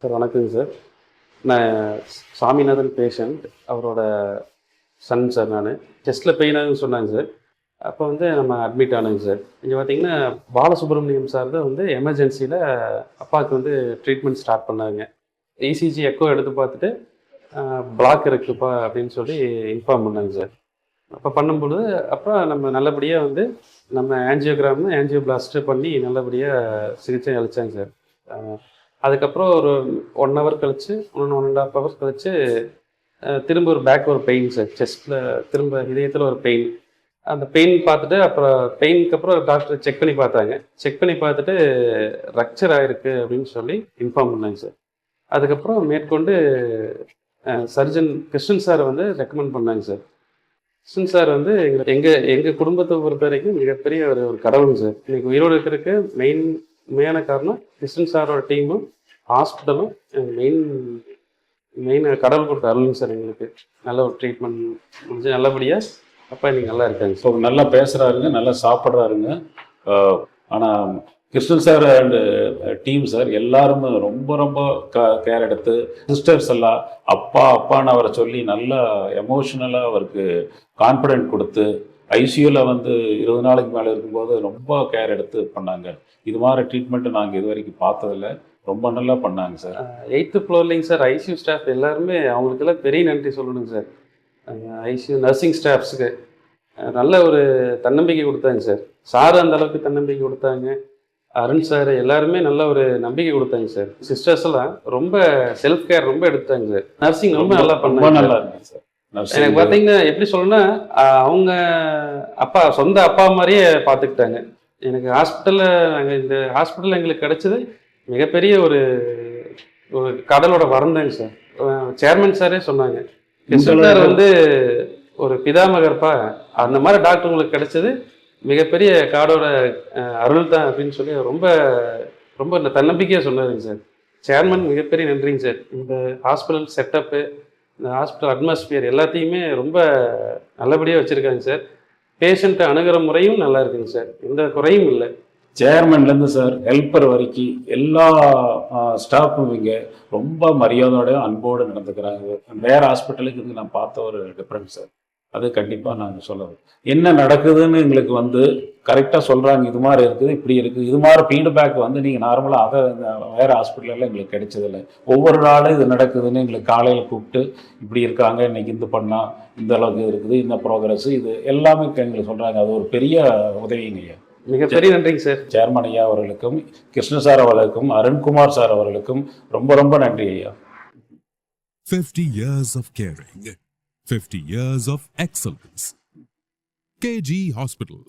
Sir வணக்கங்க sir. நான் Saminathan patient. அவரோட சன் சார் நான். செஸ்ட்டில் பெயின் ஆகுதுன்னு சொன்னாங்க சார். அப்போ வந்து நம்ம அட்மிட் ஆனோங்க சார். இங்கே பார்த்தீங்கன்னா, பாலசுப்ரமணியம் சார் தான் வந்து எமர்ஜென்சியில் அப்பாவுக்கு வந்து ட்ரீட்மெண்ட் ஸ்டார்ட் பண்ணாங்க. இசிஜி, எக்கோ எடுத்து பார்த்துட்டு, பிளாக் இருக்குப்பா அப்படின்னு சொல்லி இன்ஃபார்ம் பண்ணாங்க சார். அப்போ பண்ணும்பொழுது, அப்புறம் நம்ம நல்லபடியாக வந்து நம்ம ஆஞ்சியோபிளாஸ்ட் பண்ணி நல்லபடியாக சிகிச்சை அளித்தாங்க சார். அதுக்கப்புறம் ஒரு 1 ஹவர் கழிச்சு, 1 1/2 ஹவர்ஸ் கழிச்சு திரும்ப ஒரு பெயின் சார். செஸ்ட்டில் திரும்ப இதயத்தில் ஒரு பெயின். அந்த பெயின் பார்த்துட்டு, அப்புறம் பெயினுக்கு அப்புறம் டாக்டர் செக் பண்ணி பார்த்தாங்க. செக் பண்ணி பார்த்துட்டு ரப்சர் ஆகிருக்கு அப்படின்னு சொல்லி இன்ஃபார்ம் பண்ணாங்க சார். அதுக்கப்புறம் மேற்கொண்டு சர்ஜன் கிருஷ்ணன் சார் வந்து ரெக்கமெண்ட் பண்ணாங்க சார். கிருஷ்ணன் சார் வந்து எங்கள் குடும்பத்தை பொறுத்த வரைக்கும் மிகப்பெரிய ஒரு கடவுள் சார். இன்னைக்கு உயிரோடு இருக்கிறதுக்கு மெயினான காரணம் கிருஷ்ணன் சாரோட டீமும் ஹாஸ்பிட்டலும் மெயின் கடவுள் கொடுத்த அருளுங்க சார். எங்களுக்கு நல்ல ஒரு ட்ரீட்மெண்ட் முடிஞ்சு நல்லபடியாக அப்பா இன்னைக்கு நல்லா இருக்காங்க ஸோ நல்லா பேசுகிறாருங்க, நல்லா சாப்பிட்றாருங்க. ஆனால் Krishnan sir and team sir எல்லாருமே ரொம்ப ரொம்ப கேர் எடுத்து, சிஸ்டர்ஸ் எல்லாம் அப்பான்னு அவரை சொல்லி நல்லா எமோஷ்னலாக அவருக்கு கான்ஃபிடென்ட் கொடுத்து, ஐசியூவில் வந்து 20 நாளைக்கு மேலே இருக்கும்போது ரொம்ப கேர் எடுத்து பண்ணாங்க. இது மாதிரி ட்ரீட்மெண்ட்டு நாங்கள் இது வரைக்கும் பார்த்ததில்ல. ரொம்ப நல்லா பண்ணாங்க சார். 8th ஃப்ளோர்லேங்க சார். ஐசியூ ஸ்டாஃப் எல்லாருமே அவங்களுக்கெல்லாம் பெரிய நன்றி சொல்லணுங்க சார். ஐசியூ நர்சிங் ஸ்டாஃப்ஸுக்கு நல்ல ஒரு தன்னம்பிக்கை கொடுத்தாங்க சார். சார் அந்த அளவுக்கு தன்னம்பிக்கை கொடுத்தாங்க. அருண் சார் எல்லாருமே நல்ல ஒரு நம்பிக்கை கொடுத்தாங்க சார். சிஸ்டர்ஸ் எல்லாம் ரொம்ப செல்ஃப் கேர் ரொம்ப எடுத்தாங்க சார். நர்சிங் ரொம்ப நல்லா பண்ணாங்க. நல்லா இருந்துச்சு சார். எனக்கு பார்த்தீங்கன்னா எப்படி சொல்லணும்னா, அவங்க சொந்த அப்பா மாதிரியே பார்த்துக்கிட்டாங்க. எனக்கு இந்த ஹாஸ்பிட்டலில் எங்களுக்கு கிடைச்சது மிகப்பெரிய ஒரு கடலோட வரந்தாங்க சார். சேர்மன் சாரே சொன்னாங்க, சார் வந்து ஒரு பிதாமகர்ப்பா, அந்த மாதிரி டாக்டர் உங்களுக்கு கிடைச்சது மிகப்பெரிய காடோட அருள் தான் அப்படின்னு சொல்லி ரொம்ப ரொம்ப தன்னம்பிக்கையாக சொன்னாருங்க சார். சேர்மன் மிகப்பெரிய நன்றிங்க சார். இந்த ஹாஸ்பிட்டல் செட்டப்பு, இந்த ஹாஸ்பிட்டல் அட்மாஸ்பியர் எல்லாத்தையுமே ரொம்ப நல்லபடியாக வச்சுருக்காங்க சார். பேஷண்ட்டை அணுகிற முறையும் நல்லா இருக்குங்க சார். எந்த குறையும் இல்லை. சேர்மன்லேருந்து சார் ஹெல்ப்பர் வரைக்கும் எல்லா ஸ்டாஃபும் இங்கே ரொம்ப மரியாதையோட அன்போடு நடந்துக்கிறாங்க. வேறு ஹாஸ்பிட்டலுக்கு இது நான் பார்த்த ஒரு டிஃப்ரென்ஸ் சார். அது கண்டிப்பாக நாங்கள் சொல்லணும். என்ன நடக்குதுன்னு எங்களுக்கு வந்து கரெக்டாக சொல்கிறாங்க. இது மாதிரி இருக்குது, இப்படி இருக்குது, இது மாதிரி ஃபீட்பேக் வந்து நீங்கள் நார்மலாக வேறு ஹாஸ்பிட்டலில் எங்களுக்கு கிடைச்சதில்லை. ஒவ்வொரு நாளும் இது நடக்குதுன்னு எங்களுக்கு காலையில் கூப்பிட்டு இப்படி இருக்காங்க, இன்றைக்கி இது பண்ணால் இந்த அளவுக்கு இருக்குது, இந்த ப்ரோக்ரஸ், இது எல்லாமே எங்களுக்கு சொல்கிறாங்க. அது ஒரு பெரிய உதவிங்க ஐயா. மிகப்பெரிய நன்றிங்க சார். சேர்மன் ஐயா அவர்களுக்கும், கிருஷ்ண சார் அவர்களுக்கும், அருண்குமார் சார் அவர்களுக்கும் ரொம்ப ரொம்ப நன்றி ஐயா. 50 years of caring, 50 years of excellence. KG Hospital.